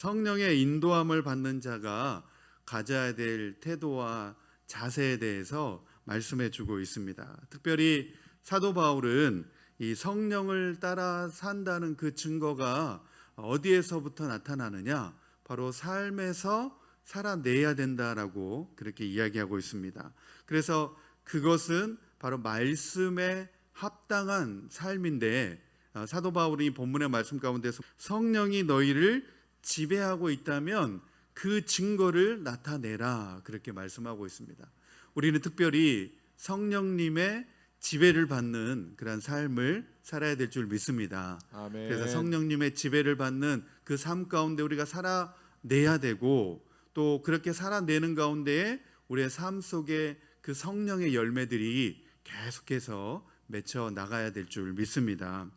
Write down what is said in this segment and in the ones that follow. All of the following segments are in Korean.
성령의 인도함을 받는 자가 가져야 될 태도와 자세에 대해서 말씀해 주고 있습니다. 특별히 사도 바울은 이 성령을 따라 산다는 그 증거가 어디에서부터 나타나느냐? 바로 삶에서 살아내야 된다라고 그렇게 이야기하고 있습니다. 그래서 그것은 바로 말씀에 합당한 삶인데, 사도 바울이 본문의 말씀 가운데서 성령이 너희를 지배하고 있다면 그 증거를 나타내라, 그렇게 말씀하고 있습니다. 우리는 특별히 성령님의 지배를 받는 그런 삶을 살아야 될 줄 믿습니다. 아멘. 그래서 성령님의 지배를 받는 그 삶 가운데 우리가 살아내야 되고, 또 그렇게 살아내는 가운데에 우리의 삶 속에 그 성령의 열매들이 계속해서 맺혀 나가야 될 줄 믿습니다.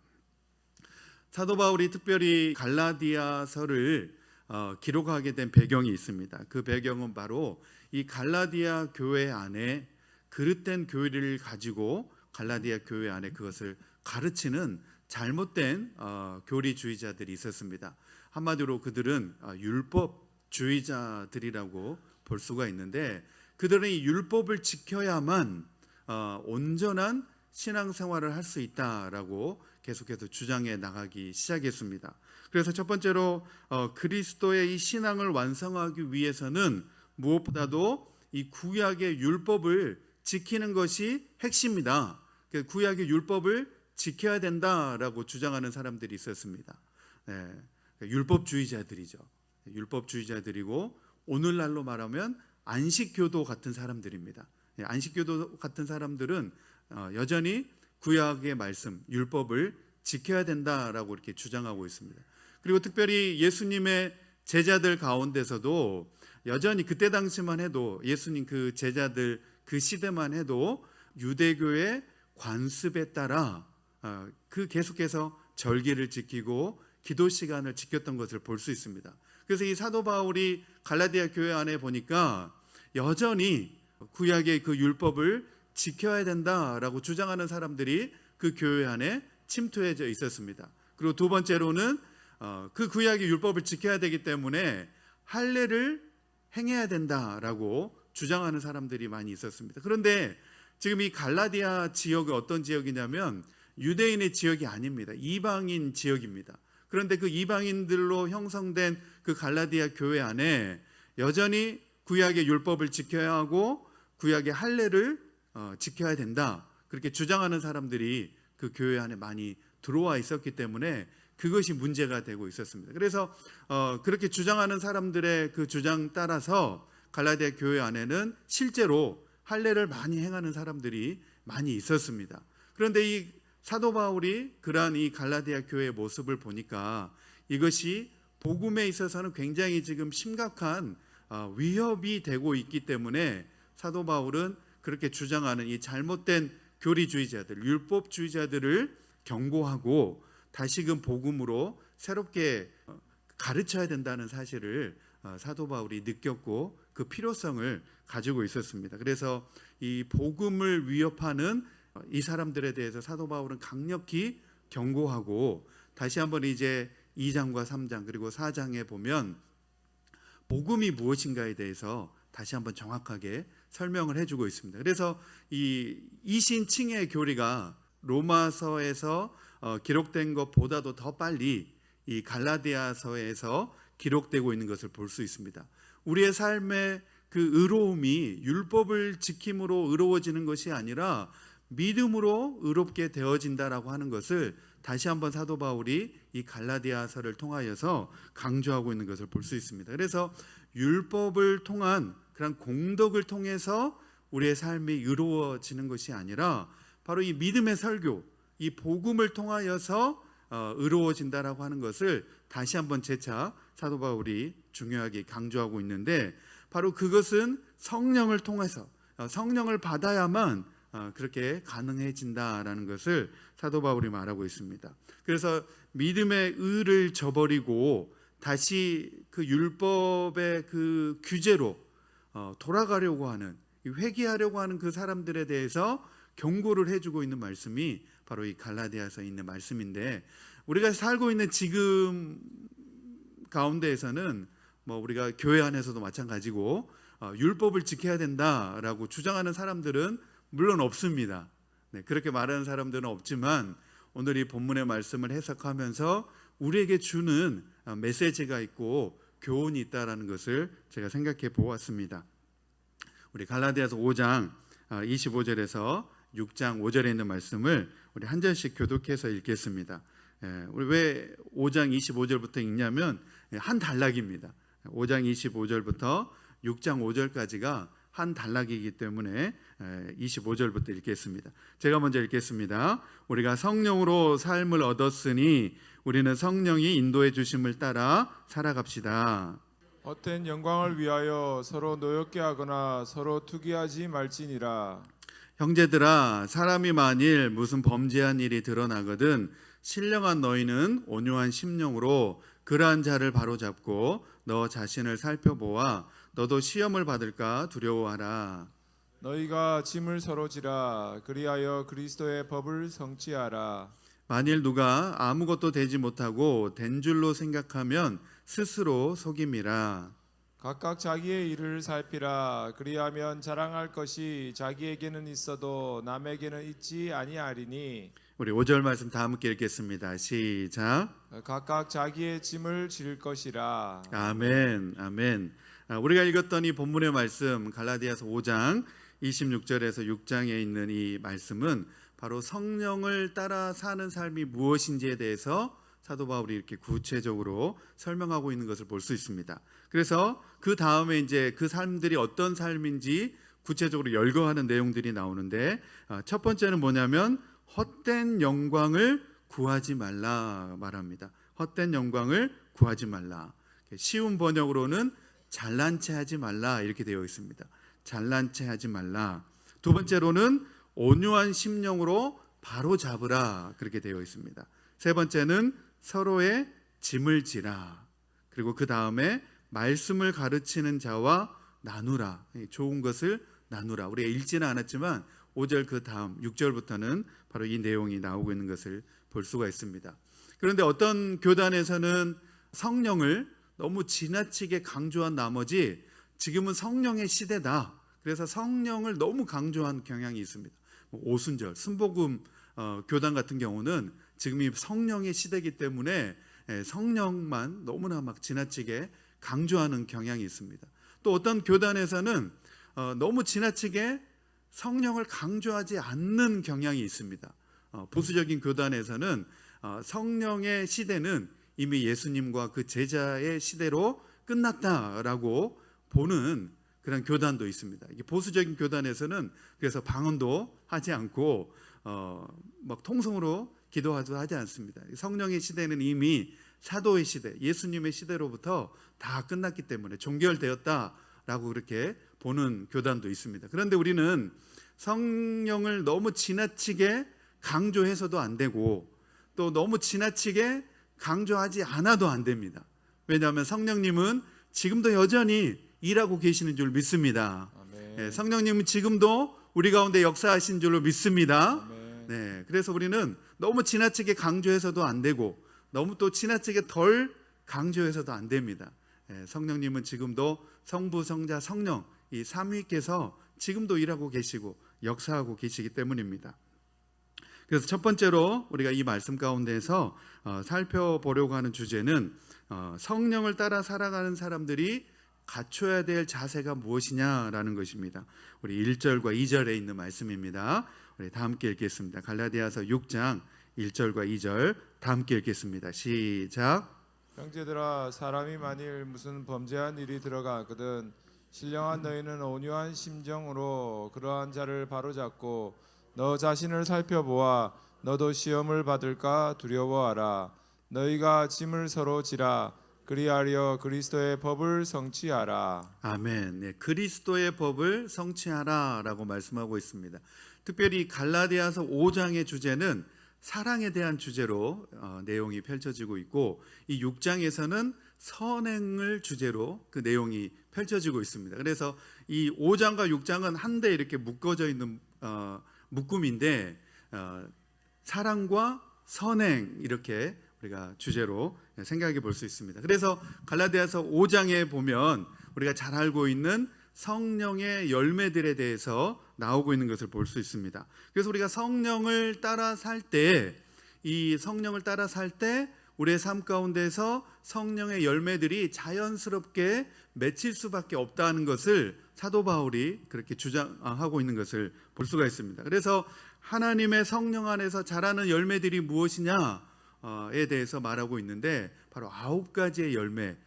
사도 바울이 특별히 갈라디아서를 기록하게 된 배경이 있습니다. 그 배경은 바로 이 갈라디아 교회 안에 그릇된 교리를 가지고 갈라디아 교회 안에 그것을 가르치는 잘못된 교리주의자들이 있었습니다. 한마디로 그들은 율법주의자들이라고 볼 수가 있는데, 그들은 이 율법을 지켜야만 온전한 신앙생활을 할 수 있다라고 계속해서 주장해 나가기 시작했습니다. 그래서 첫 번째로 그리스도의 이 신앙을 완성하기 위해서는 무엇보다도 이 구약의 율법을 지키는 것이 핵심이다. 구약의 율법을 지켜야 된다라고 주장하는 사람들이 있었습니다. 네, 율법주의자들이죠. 율법주의자들이고 오늘날로 말하면 안식교도 같은 사람들입니다. 안식교도 같은 사람들은 여전히 구약의 말씀, 율법을 지켜야 된다라고 이렇게 주장하고 있습니다. 그리고 특별히 예수님의 제자들 가운데서도 여전히 그때 당시만 해도, 예수님 그 제자들 그 시대만 해도 유대교의 관습에 따라 그 계속해서 절기를 지키고 기도 시간을 지켰던 것을 볼 수 있습니다. 그래서 이 사도 바울이 갈라디아 교회 안에 보니까 여전히 구약의 그 율법을 지켜야 된다라고 주장하는 사람들이 그 교회 안에 침투해져 있었습니다. 그리고 두 번째로는 그 구약의 율법을 지켜야 되기 때문에 할례를 행해야 된다라고 주장하는 사람들이 많이 있었습니다. 그런데 지금 이 갈라디아 지역이 어떤 지역이냐면 유대인의 지역이 아닙니다. 이방인 지역입니다. 그런데 그 이방인들로 형성된 그 갈라디아 교회 안에 여전히 구약의 율법을 지켜야 하고 구약의 할례를 지켜야 된다, 그렇게 주장하는 사람들이 그 교회 안에 많이 들어와 있었기 때문에 그것이 문제가 되고 있었습니다. 그래서 그렇게 주장하는 사람들의 그 주장 따라서 갈라디아 교회 안에는 실제로 할례를 많이 행하는 사람들이 많이 있었습니다. 그런데 이 사도 바울이 그러한 이 갈라디아 교회의 모습을 보니까 이것이 복음에 있어서는 굉장히 지금 심각한 위협이 되고 있기 때문에 사도 바울은 그렇게 주장하는 이 잘못된 교리주의자들, 율법주의자들을 경고하고 다시금 복음으로 새롭게 가르쳐야 된다는 사실을 사도 바울이 느꼈고 그 필요성을 가지고 있었습니다. 그래서 이 복음을 위협하는 이 사람들에 대해서 사도 바울은 강력히 경고하고, 다시 한번 이제 2장과 3장 그리고 4장에 보면 복음이 무엇인가에 대해서 다시 한번 정확하게 설명을 해주고 있습니다. 그래서 이 이신칭의 교리가 로마서에서 기록된 것보다도 더 빨리 이 갈라디아서에서 기록되고 있는 것을 볼 수 있습니다. 우리의 삶의 그 의로움이 율법을 지킴으로 의로워지는 것이 아니라 믿음으로 의롭게 되어진다라고 하는 것을 다시 한번 사도 바울이 이 갈라디아서를 통하여서 강조하고 있는 것을 볼 수 있습니다. 그래서 율법을 통한 그런 공덕을 통해서 우리의 삶이 의로워지는 것이 아니라 바로 이 믿음의 설교, 이 복음을 통하여서 의로워진다라고 하는 것을 다시 한번 재차 사도 바울이 중요하게 강조하고 있는데, 바로 그것은 성령을 통해서 성령을 받아야만 그렇게 가능해진다라는 것을 사도 바울이 말하고 있습니다. 그래서 믿음의 의를 저버리고 다시 그 율법의 그 규제로 돌아가려고 하는, 회개하려고 하는 그 사람들에 대해서 경고를 해주고 있는 말씀이 바로 이 갈라디아서에 있는 말씀인데, 우리가 살고 있는 지금 가운데에서는 뭐 우리가 교회 안에서도 마찬가지고 율법을 지켜야 된다라고 주장하는 사람들은 물론 없습니다. 네, 그렇게 말하는 사람들은 없지만 오늘 이 본문의 말씀을 해석하면서 우리에게 주는 메시지가 있고 교훈이 있다라는 것을 제가 생각해 보았습니다. 우리 갈라디아서 5장 25절에서 6장 5절에 있는 말씀을 우리 한 절씩 교독해서 읽겠습니다. 우리 왜 5장 25절부터 읽냐면 한 단락입니다. 5장 25절부터 6장 5절까지가 한 단락이기 때문에 25절부터 읽겠습니다. 제가 먼저 읽겠습니다. 우리가 성령으로 삶을 얻었으니 우리는 성령이 인도해 주심을 따라 살아갑시다. 헛된 영광을 위하여 서로 노엽게 하거나 서로 투기하지 말지니라. 형제들아, 사람이 만일 무슨 범죄한 일이 드러나거든 신령한 너희는 온유한 심령으로 그러한 자를 바로잡고 너 자신을 살펴보아 너도 시험을 받을까 두려워하라. 너희가 짐을 서로 지라. 그리하여 그리스도의 법을 성취하라. 만일 누가 아무것도 되지 못하고 된 줄로 생각하면 스스로 속임이라. 각각 자기의 일을 살피라. 그리하면 자랑할 것이 자기에게는 있어도 남에게는 있지 아니하리니. 우리 5절 말씀 다 함께 읽겠습니다. 시작. 각각 자기의 짐을 질 것이라. 아멘. 아멘. 우리가 읽었던 이 본문의 말씀 갈라디아서 5장 26절에서 6장에 있는 이 말씀은 바로 성령을 따라 사는 삶이 무엇인지에 대해서 사도 바울이 이렇게 구체적으로 설명하고 있는 것을 볼 수 있습니다. 그래서 그 다음에 이제 그 삶들이 어떤 삶인지 구체적으로 열거하는 내용들이 나오는데 첫 번째는 뭐냐면 헛된 영광을 구하지 말라 말합니다. 헛된 영광을 구하지 말라. 쉬운 번역으로는 잘난 체 하지 말라 이렇게 되어 있습니다. 잘난 체 하지 말라. 두 번째로는 온유한 심령으로 바로 잡으라 그렇게 되어 있습니다. 세 번째는 서로의 짐을 지라. 그리고 그 다음에 말씀을 가르치는 자와 나누라. 좋은 것을 나누라. 우리가 읽지는 않았지만 5절 그 다음 6절부터는 바로 이 내용이 나오고 있는 것을 볼 수가 있습니다. 그런데 어떤 교단에서는 성령을 너무 지나치게 강조한 나머지 지금은 성령의 시대다. 그래서 성령을 너무 강조한 경향이 있습니다. 오순절, 순복음 교단 같은 경우는 지금이 성령의 시대이기 때문에 성령만 너무나 막 지나치게 강조하는 경향이 있습니다. 또 어떤 교단에서는 너무 지나치게 성령을 강조하지 않는 경향이 있습니다. 보수적인 교단에서는 성령의 시대는 이미 예수님과 그 제자의 시대로 끝났다라고 보는 그런 교단도 있습니다. 보수적인 교단에서는 그래서 방언도 하지 않고 막 통성으로 기도하도 하지 않습니다. 성령의 시대는 이미 사도의 시대, 예수님의 시대로부터 다 끝났기 때문에 종결되었다라고 그렇게 보는 교단도 있습니다. 그런데 우리는 성령을 너무 지나치게 강조해서도 안 되고 또 너무 지나치게 강조하지 않아도 안 됩니다. 왜냐하면 성령님은 지금도 여전히 일하고 계시는 줄 믿습니다. 네, 성령님은 지금도 우리 가운데 역사하신 줄로 믿습니다. 네, 그래서 우리는 너무 지나치게 강조해서도 안 되고 너무 또 지나치게 덜 강조해서도 안 됩니다. 네, 성령님은 지금도 성부, 성자, 성령 이 삼위께서 지금도 일하고 계시고 역사하고 계시기 때문입니다. 그래서 첫 번째로 우리가 이 말씀 가운데서 살펴보려고 하는 주제는 성령을 따라 살아가는 사람들이 갖춰야 될 자세가 무엇이냐라는 것입니다. 우리 1절과 2절에 있는 말씀입니다. 우리 다 함께 읽겠습니다. 갈라디아서 6장 1절과 2절 다 함께 읽겠습니다. 시작. 형제들아, 사람이 만일 무슨 범죄한 일이 들어가거든 신령한 너희는 온유한 심정으로 그러한 자를 바로잡고 너 자신을 살펴보아 너도 시험을 받을까 두려워하라. 너희가 짐을 서로 지라. 그리하여 그리스도의 법을 성취하라. 아멘. 네, 그리스도의 법을 성취하라라고 말씀하고 있습니다. 특별히 갈라디아서 5장의 주제는 사랑에 대한 주제로 내용이 펼쳐지고 있고 이 6장에서는 선행을 주제로 그 내용이 펼쳐지고 있습니다. 그래서 이 5장과 6장은 한데 이렇게 묶어져 있는 묶음인데 사랑과 선행 이렇게 우리가 주제로 생각해 볼 수 있습니다. 그래서 갈라디아서 5장에 보면 우리가 잘 알고 있는 성령의 열매들에 대해서 나오고 있는 것을 볼 수 있습니다. 그래서 우리가 성령을 따라 살 때, 이 성령을 따라 살 때 우리의 삶 가운데서 성령의 열매들이 자연스럽게 맺힐 수밖에 없다는 것을 사도 바울이 그렇게 주장하고 있는 것을 볼 수가 있습니다. 그래서 하나님의 성령 안에서 자라는 열매들이 무엇이냐에 대해서 말하고 있는데 바로 9가지의 열매,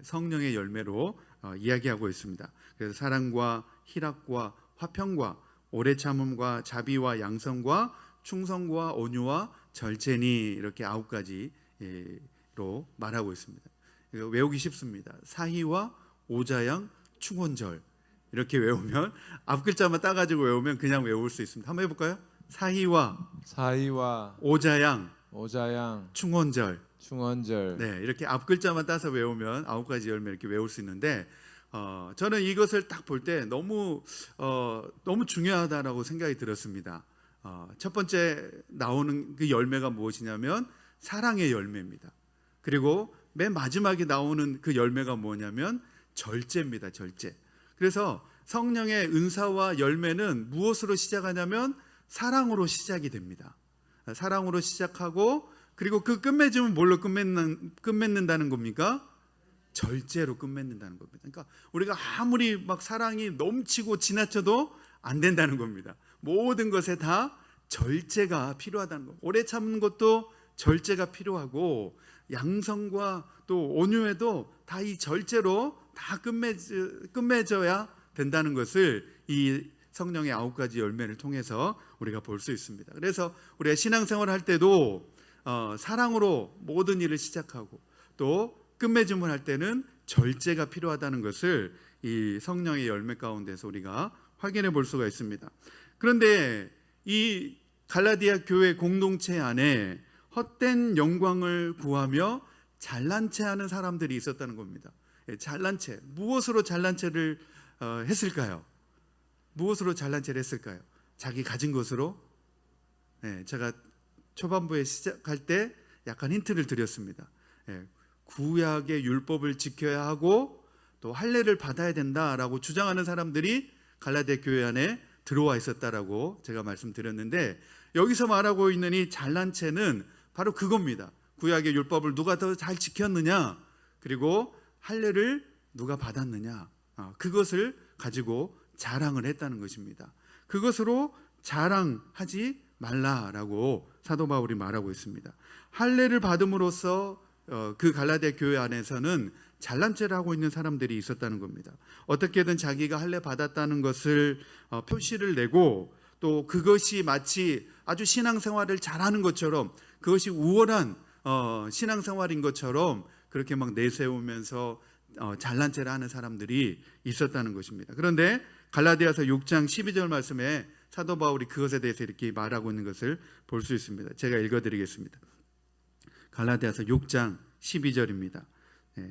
성령의 열매로 이야기하고 있습니다. 그래서 사랑과 희락과 화평과 오래 참음과 자비와 양성과 충성과 온유와 절제니, 이렇게 9가지로 말하고 있습니다. 외우기 쉽습니다. 사희와 오자양 충원절, 이렇게 외우면, 앞 글자만 따가지고 외우면 그냥 외울 수 있습니다. 한번 해볼까요? 사희와 오자양 충원절. 네, 이렇게 앞 글자만 따서 외우면 9가지 열매 이렇게 외울 수 있는데, 저는 이것을 딱 볼 때 너무 중요하다라고 생각이 들었습니다. 첫 번째 나오는 그 열매가 무엇이냐면 사랑의 열매입니다. 그리고 맨 마지막에 나오는 그 열매가 뭐냐면 절제입니다. 절제. 그래서 성령의 은사와 열매는 무엇으로 시작하냐면 사랑으로 시작이 됩니다. 사랑으로 시작하고, 그리고 그 끝맺음은 뭘로 끝맺는다는 겁니까? 절제로 끝맺는다는 겁니다. 그러니까 우리가 아무리 막 사랑이 넘치고 지나쳐도 안 된다는 겁니다. 모든 것에 다 절제가 필요하다는 것. 오래 참는 것도 절제가 필요하고, 양성과 또 온유에도 다 이 절제로 다 끝맺어야 된다는 것을 이 성령의 9가지 열매를 통해서 우리가 볼 수 있습니다. 그래서 우리가 신앙생활을 할 때도 사랑으로 모든 일을 시작하고 또 끝맺음을 할 때는 절제가 필요하다는 것을 이 성령의 열매 가운데서 우리가 확인해 볼 수가 있습니다. 그런데 이 갈라디아 교회 공동체 안에 헛된 영광을 구하며 잘난 체하는 사람들이 있었다는 겁니다. 잘난 체, 무엇으로 잘난 체를 했을까요? 무엇으로 잘난 체를 했을까요? 자기 가진 것으로? 제가 초반부에 시작할 때 약간 힌트를 드렸습니다. 구약의 율법을 지켜야 하고 또 할례를 받아야 된다라고 주장하는 사람들이 갈라디아 교회 안에 들어와 있었다라고 제가 말씀드렸는데, 여기서 말하고 있는 이 잘난 체는 바로 그겁니다. 구약의 율법을 누가 더 잘 지켰느냐, 그리고 할례를 누가 받았느냐, 그것을 가지고 자랑을 했다는 것입니다. 그것으로 자랑하지 말라라고 사도 바울이 말하고 있습니다. 할례를 받음으로써 그 갈라디아 교회 안에서는 잘난 체를 하고 있는 사람들이 있었다는 겁니다. 어떻게든 자기가 할례 받았다는 것을 표시를 내고, 또 그것이 마치 아주 신앙생활을 잘하는 것처럼, 그것이 우월한 신앙생활인 것처럼 그렇게 막 내세우면서 잘난 체를 하는 사람들이 있었다는 것입니다. 그런데 갈라디아서 6장 12절 말씀에 사도 바울이 그것에 대해서 이렇게 말하고 있는 것을 볼 수 있습니다. 제가 읽어드리겠습니다. 갈라디아서 6장 12절입니다.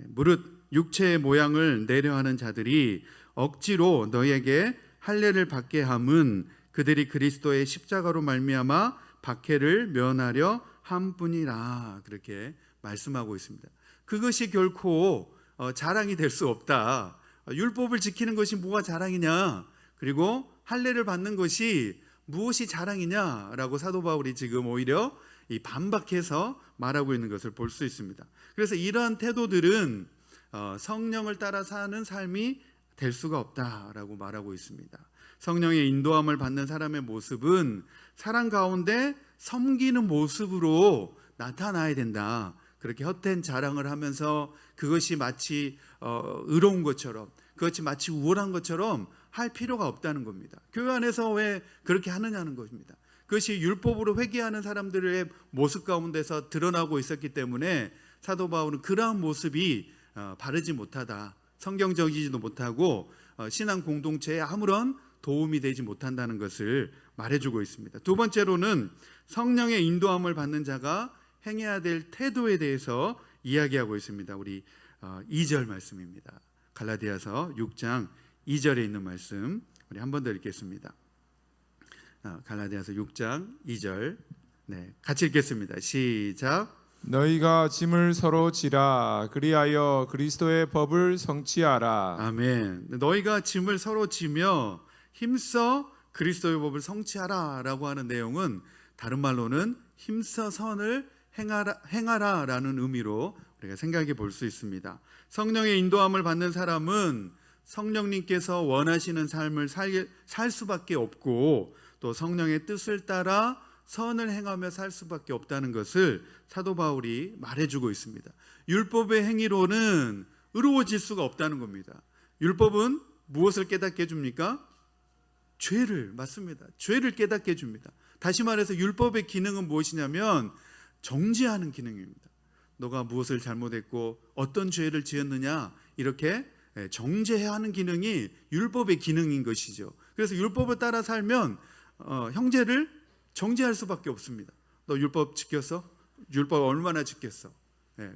무릇 육체의 모양을 내려하는 자들이 억지로 너에게 할례를 받게 함은 그들이 그리스도의 십자가로 말미암아 박해를 면하려 함뿐이라, 그렇게 말씀하고 있습니다. 그것이 결코 자랑이 될 수 없다. 율법을 지키는 것이 뭐가 자랑이냐, 그리고 할례를 받는 것이 무엇이 자랑이냐라고 사도 바울이 지금 오히려 이 반박해서 말하고 있는 것을 볼 수 있습니다. 그래서 이러한 태도들은 성령을 따라 사는 삶이 될 수가 없다라고 말하고 있습니다. 성령의 인도함을 받는 사람의 모습은 사랑 가운데 섬기는 모습으로 나타나야 된다. 그렇게 헛된 자랑을 하면서 그것이 마치 의로운 것처럼, 그것이 마치 우월한 것처럼 할 필요가 없다는 겁니다. 교회 안에서 왜 그렇게 하느냐는 것입니다. 그것이 율법으로 회개하는 사람들의 모습 가운데서 드러나고 있었기 때문에 사도 바울은 그러한 모습이 바르지 못하다, 성경적이지도 못하고 신앙 공동체에 아무런 도움이 되지 못한다는 것을 말해주고 있습니다. 두 번째로는 성령의 인도함을 받는 자가 행해야 될 태도에 대해서 이야기하고 있습니다. 우리 2절 말씀입니다. 갈라디아서 6장 2절에 있는 말씀 우리 한 번 더 읽겠습니다. 갈라디아서 6장 2절, 같이 읽겠습니다. 시작. 너희가 짐을 서로 지라 그리하여 그리스도의 법을 성취하라. 아멘. 너희가 짐을 서로 지며 힘써 그리스도의 법을 성취하라라고 하는 내용은 다른 말로는 힘써 선을 행하라라는 의미로 우리가 생각해 볼 수 있습니다. 성령의 인도함을 받는 사람은 성령님께서 원하시는 삶을 살 수밖에 없고 또 성령의 뜻을 따라 선을 행하며 살 수밖에 없다는 것을 사도 바울이 말해주고 있습니다. 율법의 행위로는 의로워질 수가 없다는 겁니다. 율법은 무엇을 깨닫게 해줍니까? 죄를, 맞습니다. 죄를 깨닫게 해줍니다. 다시 말해서 율법의 기능은 무엇이냐면 정죄하는 기능입니다. 너가 무엇을 잘못했고 어떤 죄를 지었느냐 이렇게 정죄해야 하는 기능이 율법의 기능인 것이죠. 그래서 율법을 따라 살면 형제를 정죄할 수밖에 없습니다. 너 율법 지켰어? 율법 얼마나 지켰어?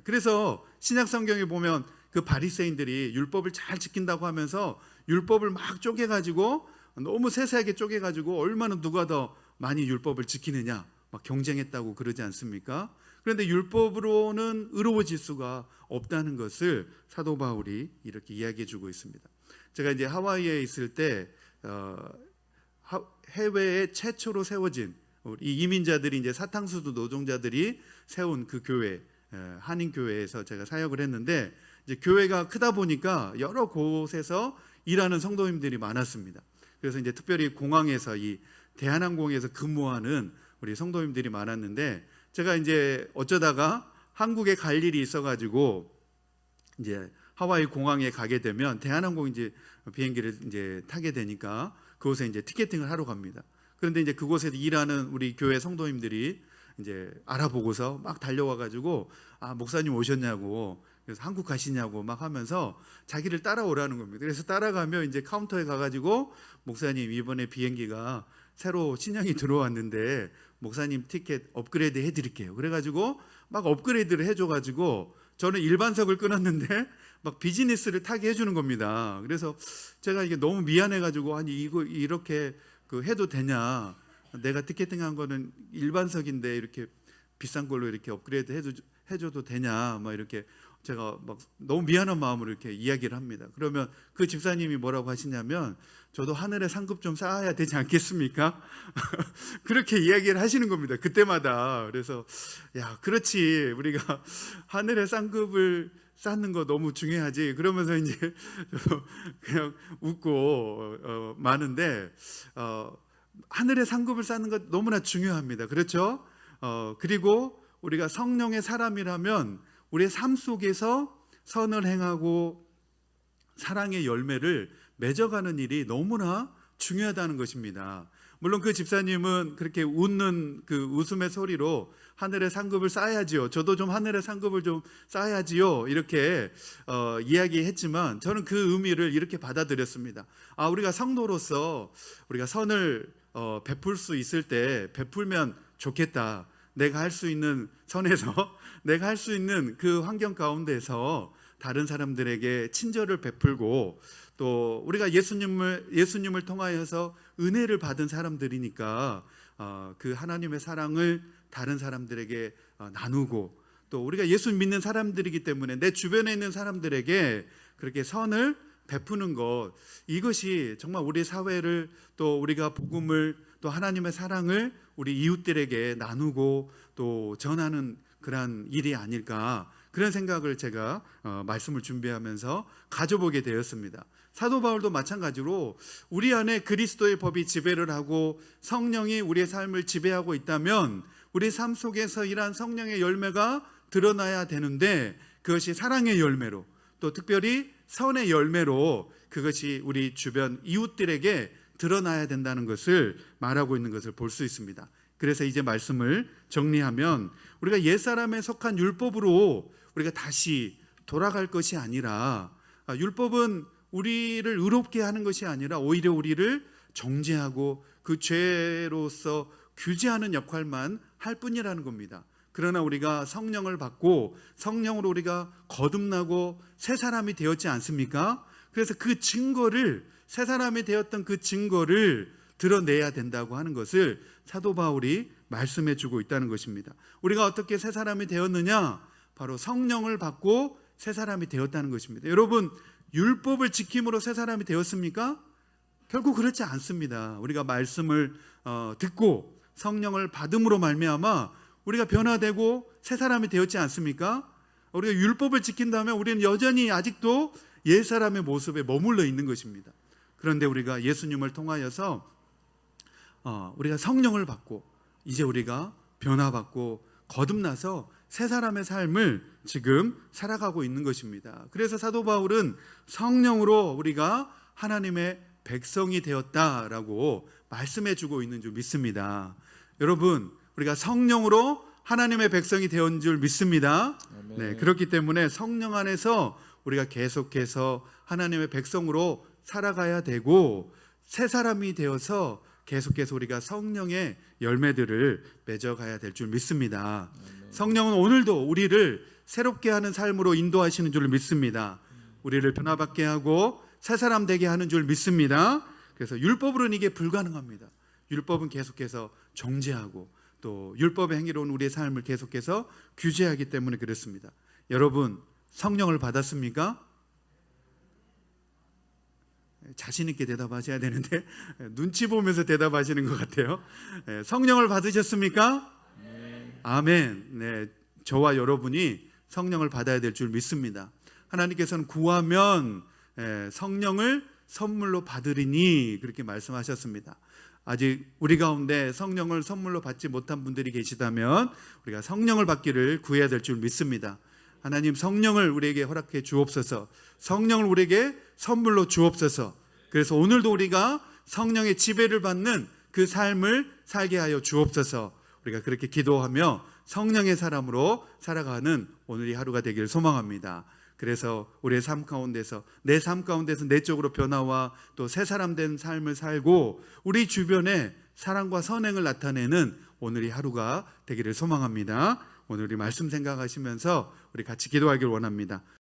그래서 신약 성경에 보면 그 바리새인들이 율법을 잘 지킨다고 하면서 율법을 막 쪼개가지고 너무 세세하게 쪼개가지고 얼마나 누가 더 많이 율법을 지키느냐 막 경쟁했다고 그러지 않습니까? 그런데 율법으로는 의로워질 수가 없다는 것을 사도 바울이 이렇게 이야기해주고 있습니다. 제가 이제 하와이에 있을 때 해외에 최초로 세워진 이 이민자들이 이제 사탕수도 노동자들이 세운 그 교회 한인 교회에서 제가 사역을 했는데 이제 교회가 크다 보니까 여러 곳에서 일하는 성도님들이 많았습니다. 그래서 이제 특별히 공항에서 이 대한항공에서 근무하는 우리 성도님들이 많았는데 제가 이제 어쩌다가 한국에 갈 일이 있어가지고 이제 하와이 공항에 가게 되면 대한항공 이제 비행기를 이제 타게 되니까 그곳에 이제 티켓팅을 하러 갑니다. 그런데 이제 그곳에서 일하는 우리 교회 성도님들이 이제 알아보고서 막 달려와가지고 목사님 오셨냐고 그래서 한국 가시냐고 막 하면서 자기를 따라오라는 겁니다. 그래서 따라가면 이제 카운터에 가가지고 목사님 이번에 비행기가 새로 신형이 들어왔는데 목사님 티켓 업그레이드 해드릴게요. 그래가지고 막 업그레이드를 해줘가지고 저는 일반석을 끊었는데 막 비즈니스를 타게 해주는 겁니다. 그래서 제가 이게 너무 미안해가지고 아니 이거 이렇게 해도 되냐? 내가 티켓팅한 거는 일반석인데 이렇게 비싼 걸로 이렇게 업그레이드 해줘도 되냐? 막 이렇게 제가 막 너무 미안한 마음으로 이렇게 이야기를 합니다. 그러면 그 집사님이 뭐라고 하시냐면 저도 하늘의 상급 좀 쌓아야 되지 않겠습니까? 그렇게 이야기를 하시는 겁니다. 그때마다. 그래서 야, 그렇지. 우리가 하늘의 상급을 쌓는 거 너무 중요하지. 그러면서 이제 그냥 웃고 마는데 하늘의 상급을 쌓는 것 너무나 중요합니다. 그렇죠? 그리고 우리가 성령의 사람이라면 우리의 삶 속에서 선을 행하고 사랑의 열매를 맺어가는 일이 너무나 중요하다는 것입니다. 물론 그 집사님은 그렇게 웃는 그 웃음의 소리로 하늘의 상급을 쌓아야지요. 저도 좀 하늘의 상급을 좀 쌓아야지요. 이렇게 이야기했지만 저는 그 의미를 이렇게 받아들였습니다. 우리가 성도로서 우리가 선을 베풀 수 있을 때 베풀면 좋겠다. 내가 할 수 있는 선에서 내가 할 수 있는 그 환경 가운데서 다른 사람들에게 친절을 베풀고 또 우리가 예수님을 통하여서 은혜를 받은 사람들이니까 그 하나님의 사랑을 다른 사람들에게 나누고 또 우리가 예수 믿는 사람들이기 때문에 내 주변에 있는 사람들에게 그렇게 선을 베푸는 것 이것이 정말 우리 사회를 또 우리가 복음을 또 하나님의 사랑을 우리 이웃들에게 나누고 또 전하는 그러한 일이 아닐까 그런 생각을 제가 말씀을 준비하면서 가져보게 되었습니다. 사도 바울도 마찬가지로 우리 안에 그리스도의 법이 지배를 하고 성령이 우리의 삶을 지배하고 있다면 우리 삶 속에서 이러한 성령의 열매가 드러나야 되는데 그것이 사랑의 열매로 또 특별히 선의 열매로 그것이 우리 주변 이웃들에게 드러나야 된다는 것을 말하고 있는 것을 볼 수 있습니다. 그래서 이제 말씀을 정리하면 우리가 옛사람에 속한 율법으로 우리가 다시 돌아갈 것이 아니라 율법은 우리를 의롭게 하는 것이 아니라 오히려 우리를 정죄하고 그 죄로서 규제하는 역할만 할 뿐이라는 겁니다. 그러나 우리가 성령을 받고 성령으로 우리가 거듭나고 새 사람이 되었지 않습니까? 그래서 그 증거를 새 사람이 되었던 그 증거를 드러내야 된다고 하는 것을 사도 바울이 말씀해 주고 있다는 것입니다. 우리가 어떻게 새 사람이 되었느냐? 바로 성령을 받고 새 사람이 되었다는 것입니다. 여러분, 율법을 지킴으로 새 사람이 되었습니까? 결국 그렇지 않습니다. 우리가 말씀을 듣고 성령을 받음으로 말미암아 우리가 변화되고 새 사람이 되었지 않습니까? 우리가 율법을 지킨다면 우리는 여전히 아직도 옛사람의 모습에 머물러 있는 것입니다. 그런데 우리가 예수님을 통하여서 우리가 성령을 받고 이제 우리가 변화받고 거듭나서 새 사람의 삶을 지금 살아가고 있는 것입니다. 그래서 사도 바울은 성령으로 우리가 하나님의 백성이 되었다라고 말씀해 주고 있는 줄 믿습니다. 여러분, 우리가 성령으로 하나님의 백성이 되었는 줄 믿습니다. 네, 그렇기 때문에 성령 안에서 우리가 계속해서 하나님의 백성으로 살아가야 되고 새 사람이 되어서 계속해서 우리가 성령의 열매들을 맺어가야 될 줄 믿습니다. 성령은 오늘도 우리를 새롭게 하는 삶으로 인도하시는 줄 믿습니다. 우리를 변화받게 하고 새 사람 되게 하는 줄 믿습니다. 그래서 율법으로는 이게 불가능합니다. 율법은 계속해서 정죄하고 또 율법의 행위로는 우리의 삶을 계속해서 규제하기 때문에 그렇습니다. 여러분, 성령을 받았습니까? 자신 있게 대답하셔야 되는데 눈치 보면서 대답하시는 것 같아요. 성령을 받으셨습니까? 아멘. 네, 저와 여러분이 성령을 받아야 될 줄 믿습니다. 하나님께서는 구하면 성령을 선물로 받으리니 그렇게 말씀하셨습니다. 아직 우리 가운데 성령을 선물로 받지 못한 분들이 계시다면 우리가 성령을 받기를 구해야 될 줄 믿습니다. 하나님, 성령을 우리에게 허락해 주옵소서. 성령을 우리에게 선물로 주옵소서. 그래서 오늘도 우리가 성령의 지배를 받는 그 삶을 살게 하여 주옵소서. 우리가 그렇게 기도하며 성령의 사람으로 살아가는 오늘이 하루가 되기를 소망합니다. 그래서 우리의 삶 가운데서 내 삶 가운데서 내적으로 변화와 또 새 사람 된 삶을 살고 우리 주변에 사랑과 선행을 나타내는 오늘이 하루가 되기를 소망합니다. 오늘 우리 말씀 생각하시면서 우리 같이 기도하기를 원합니다.